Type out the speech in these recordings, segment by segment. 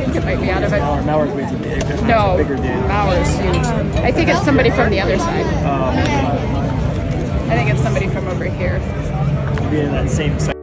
think it might be out of it. Mauer's way too big. No, Bigger dude. Mauer's huge. I think it's somebody from the other side. I think it's somebody from over here. Maybe in that same section.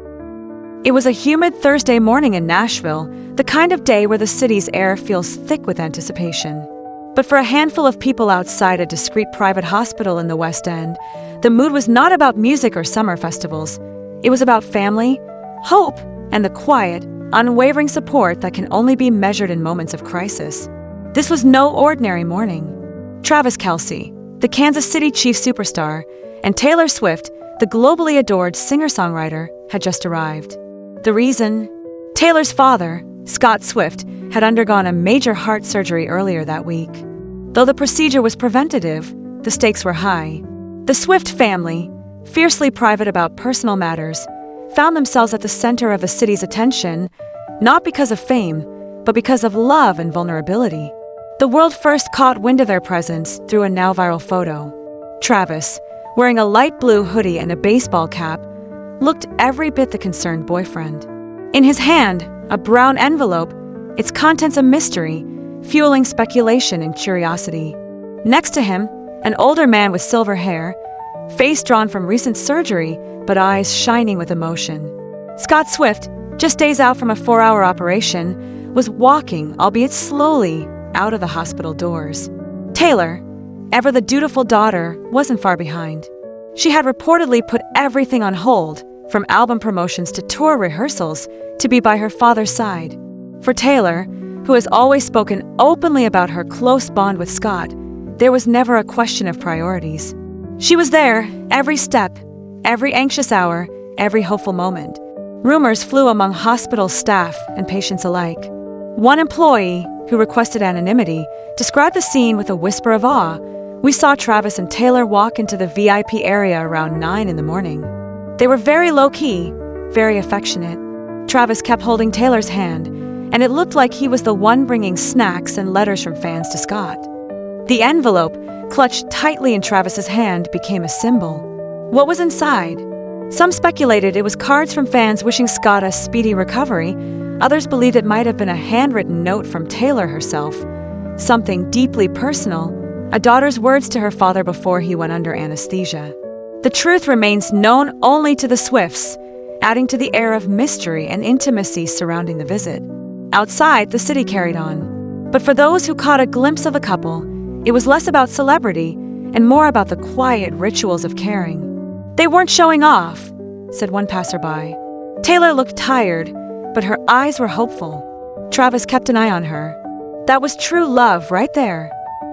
It was a humid Thursday morning in Nashville, the kind of day where the city's air feels thick with anticipation. But for a handful of people outside a discreet private hospital in the West End, the mood was not about music or summer festivals. It was about family, hope, and the quiet, unwavering support that can only be measured in moments of crisis. This was no ordinary morning. Travis Kelce, the Kansas City Chiefs superstar, and Taylor Swift, the globally adored singer-songwriter, had just arrived. The reason? Taylor's father, Scott Swift, had undergone a major heart surgery earlier that week. Though the procedure was preventative, the stakes were high. The Swift family, fiercely private about personal matters, found themselves at the center of the city's attention, not because of fame, but because of love and vulnerability. The world first caught wind of their presence through a now viral photo. Travis, wearing a light blue hoodie and a baseball cap, looked every bit the concerned boyfriend. In his hand, a brown envelope, its contents a mystery, fueling speculation and curiosity. Next to him, an older man with silver hair, face drawn from recent surgery, but eyes shining with emotion. Scott Swift, just days out from a 4-hour operation, was walking, albeit slowly, out of the hospital doors. Taylor, ever the dutiful daughter, wasn't far behind. She had reportedly put everything on hold, from album promotions to tour rehearsals, to be by her father's side. For Taylor, who has always spoken openly about her close bond with Scott, there was never a question of priorities. She was there, every step, every anxious hour, every hopeful moment. Rumors flew among hospital staff and patients alike. One employee, who requested anonymity, described the scene with a whisper of awe. "We saw Travis and Taylor walk into the VIP area around 9 in the morning. They were very low-key, very affectionate. Travis kept holding Taylor's hand, and it looked like he was the one bringing snacks and letters from fans to Scott." The envelope, clutched tightly in Travis's hand, became a symbol. What was inside? Some speculated it was cards from fans wishing Scott a speedy recovery. Others believed it might have been a handwritten note from Taylor herself, something deeply personal, a daughter's words to her father before he went under anesthesia. The truth remains known only to the Swifts, adding to the air of mystery and intimacy surrounding the visit. Outside, the city carried on. But for those who caught a glimpse of the couple, it was less about celebrity and more about the quiet rituals of caring. "They weren't showing off," said one passerby. Taylor looked tired, but her eyes were hopeful. Travis kept an eye on her. That was true love right there.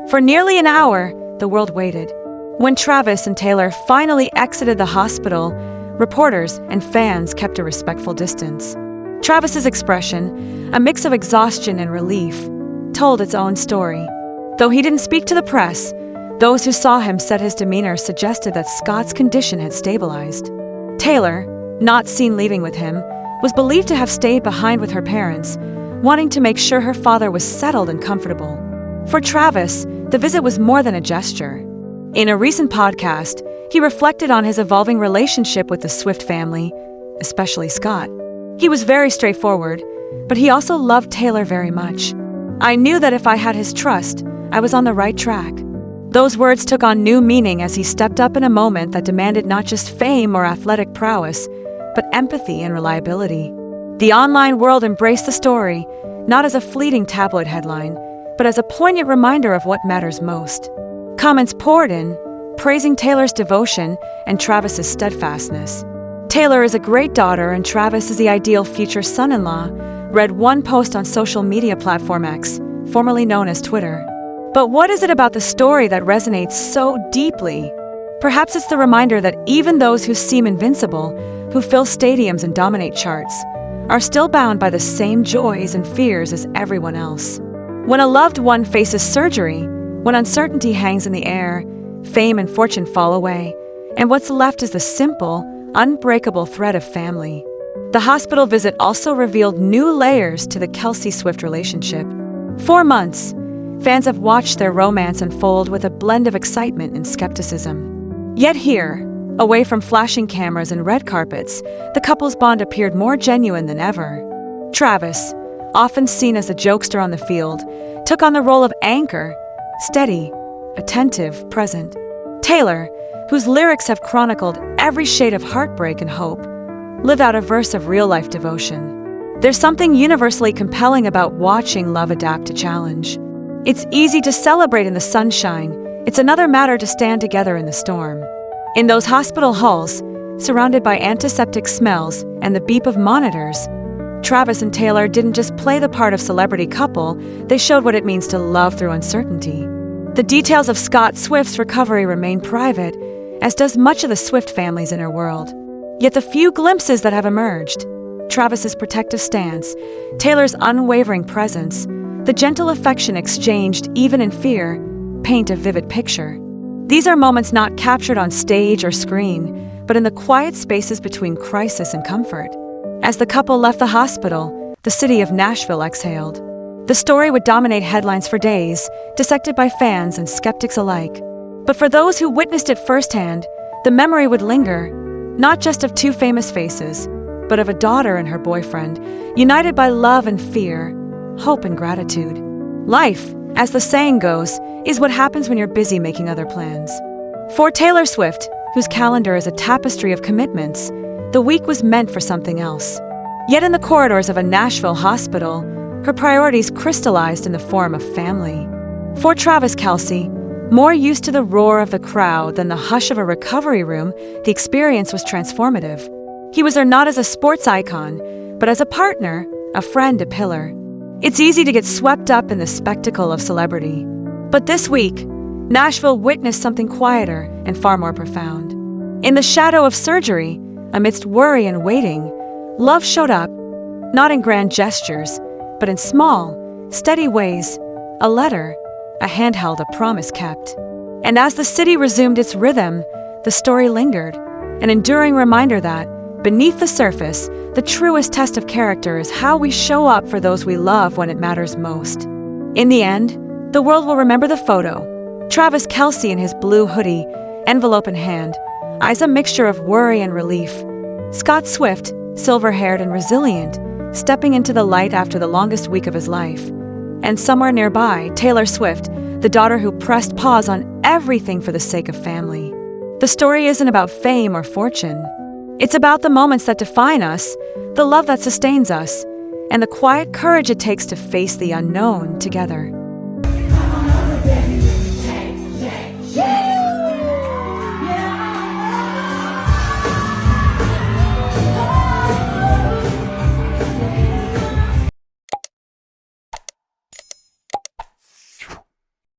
For nearly an hour, the world waited. When Travis and Taylor finally exited the hospital, reporters and fans kept a respectful distance. Travis's expression, a mix of exhaustion and relief, told its own story. Though he didn't speak to the press, those who saw him said his demeanor suggested that Scott's condition had stabilized. Taylor, not seen leaving with him, was believed to have stayed behind with her parents, wanting to make sure her father was settled and comfortable. For Travis, the visit was more than a gesture. In a recent podcast, he reflected on his evolving relationship with the Swift family, especially Scott. He was very straightforward, but he also loved Taylor very much. "I knew that if I had his trust, I was on the right track." Those words took on new meaning as he stepped up in a moment that demanded not just fame or athletic prowess, but empathy and reliability. The online world embraced the story, not as a fleeting tabloid headline, but as a poignant reminder of what matters most. Comments poured in, praising Taylor's devotion and Travis's steadfastness. "Taylor is a great daughter and Travis is the ideal future son-in-law," read one post on social media platform X, formerly known as Twitter. But what is it about the story that resonates so deeply? Perhaps it's the reminder that even those who seem invincible, who fill stadiums and dominate charts, are still bound by the same joys and fears as everyone else. When a loved one faces surgery, when uncertainty hangs in the air, fame and fortune fall away, and what's left is the simple, unbreakable thread of family. The hospital visit also revealed new layers to the Kelce Swift relationship. 4 months, fans have watched their romance unfold with a blend of excitement and skepticism. Yet here, away from flashing cameras and red carpets, the couple's bond appeared more genuine than ever. Travis, often seen as the jokester on the field, took on the role of anchor, steady, attentive, present. Taylor, whose lyrics have chronicled every shade of heartbreak and hope, lived out a verse of real-life devotion. There's something universally compelling about watching love adapt to challenge. It's easy to celebrate in the sunshine. It's another matter to stand together in the storm. In those hospital halls, surrounded by antiseptic smells and the beep of monitors, Travis and Taylor didn't just play the part of celebrity couple, they showed what it means to love through uncertainty. The details of Scott Swift's recovery remain private, as does much of the Swift family's inner world. Yet the few glimpses that have emerged, Travis's protective stance, Taylor's unwavering presence, the gentle affection exchanged even in fear, paint a vivid picture. These are moments not captured on stage or screen, but in the quiet spaces between crisis and comfort. As the couple left the hospital, the city of Nashville exhaled. The story would dominate headlines for days, dissected by fans and skeptics alike. But for those who witnessed it firsthand, the memory would linger, not just of two famous faces, but of a daughter and her boyfriend, united by love and fear, hope and gratitude. Life, as the saying goes, is what happens when you're busy making other plans. For Taylor Swift, whose calendar is a tapestry of commitments, the week was meant for something else. Yet in the corridors of a Nashville hospital, her priorities crystallized in the form of family. For Travis Kelce, more used to the roar of the crowd than the hush of a recovery room, the experience was transformative. He was there not as a sports icon, but as a partner, a friend, a pillar. It's easy to get swept up in the spectacle of celebrity. But this week, Nashville witnessed something quieter and far more profound. In the shadow of surgery, amidst worry and waiting, love showed up, not in grand gestures, but in small, steady ways, a letter, a handheld, a promise kept. And as the city resumed its rhythm, the story lingered, an enduring reminder that, beneath the surface, the truest test of character is how we show up for those we love when it matters most. In the end, the world will remember the photo. Travis Kelce in his blue hoodie, envelope in hand, eyes a mixture of worry and relief. Scott Swift, silver-haired and resilient, stepping into the light after the longest week of his life. And somewhere nearby, Taylor Swift, the daughter who pressed pause on everything for the sake of family. The story isn't about fame or fortune. It's about the moments that define us, the love that sustains us, and the quiet courage it takes to face the unknown together.